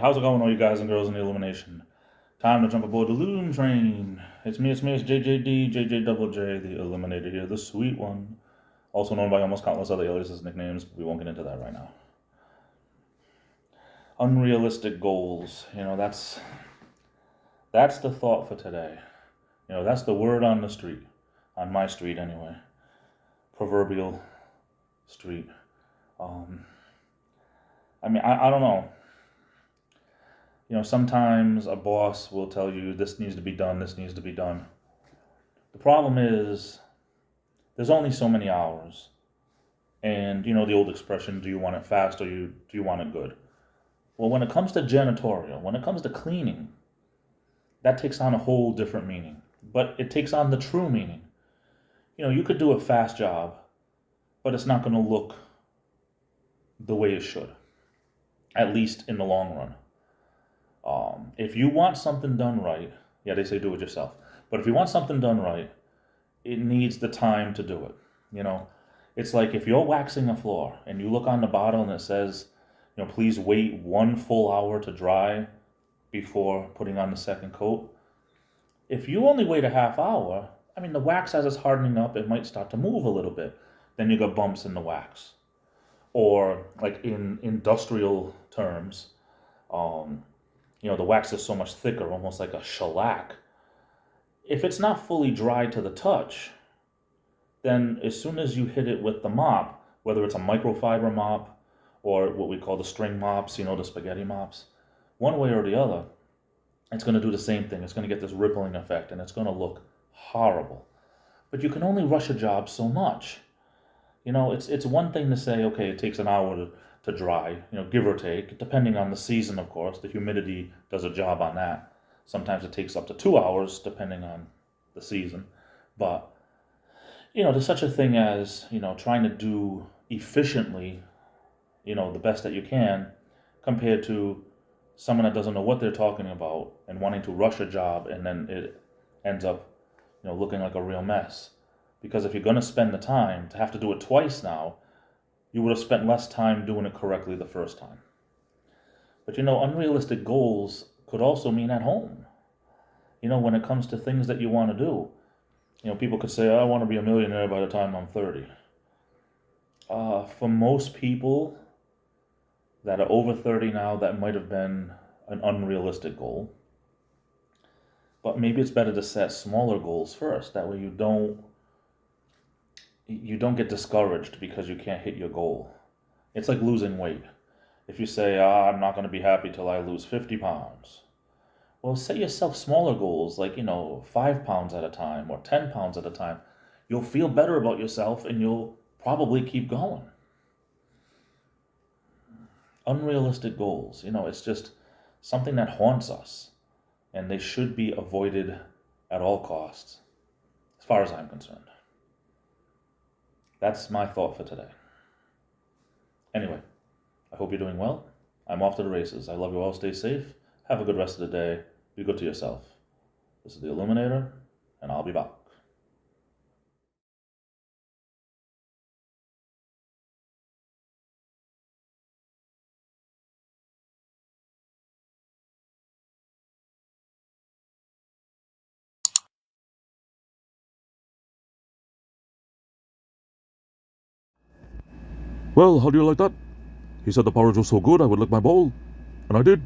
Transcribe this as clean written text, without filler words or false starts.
How's it going, all you guys and girls in the Illumination? Time to jump aboard the Loom train. It's me, it's JJD, JJ Double J, the Illuminator here, the sweet one. Also known by almost countless other aliases and nicknames, but we won't get into that right now. Unrealistic goals. That's the thought for today. That's the word on the street. On my street, anyway. Proverbial street. I don't know. Sometimes a boss will tell you this needs to be done, this needs to be done. The problem is there's only so many hours. And the old expression, do you want it fast or do you want it good? Well, when it comes to janitorial, when it comes to cleaning, that takes on a whole different meaning. But it takes on the true meaning. You could do a fast job, but it's not going to look the way it should, at least in the long run. If you want something done right, yeah, they say do it yourself. But if you want something done right, it needs the time to do it. It's like if you're waxing a floor and you look on the bottle and it says, please wait 1 full hour to dry before putting on the second coat. If you only wait a half hour, the wax as it's hardening up, it might start to move a little bit. Then you got bumps in the wax. Or like in industrial terms, the wax is so much thicker, almost like a shellac. If it's not fully dry to the touch, then as soon as you hit it with the mop, whether it's a microfiber mop or what we call the string mops, the spaghetti mops, one way or the other, it's going to do the same thing. It's going to get this rippling effect and it's going to look horrible. But you can only rush a job so much. It's one thing to say, okay, it takes an hour to dry, give or take, depending on the season, of course. The humidity does a job on that. Sometimes it takes up to 2 hours, depending on the season. But, there's such a thing as, trying to do efficiently, the best that you can, compared to someone that doesn't know what they're talking about and wanting to rush a job, and then it ends up, looking like a real mess. Because if you're going to spend the time to have to do it twice now, you would have spent less time doing it correctly the first time. But unrealistic goals could also mean at home. When it comes to things that you want to do. People could say, I want to be a millionaire by the time I'm 30. For most people that are over 30 now, that might have been an unrealistic goal. But maybe it's better to set smaller goals first. That way you don't get discouraged because you can't hit your goal. It's like losing weight. If you say, I'm not going to be happy till I lose 50 pounds. Well, set yourself smaller goals, like, 5 pounds at a time or 10 pounds at a time. You'll feel better about yourself and you'll probably keep going. Unrealistic goals, it's just something that haunts us. And they should be avoided at all costs, as far as I'm concerned. That's my thought for today. Anyway, I hope you're doing well. I'm off to the races. I love you all. Stay safe. Have a good rest of the day. Be good to yourself. This is the Illuminator, and I'll be back. Well, how do you like that? He said the porridge was so good I would lick my bowl. And I did.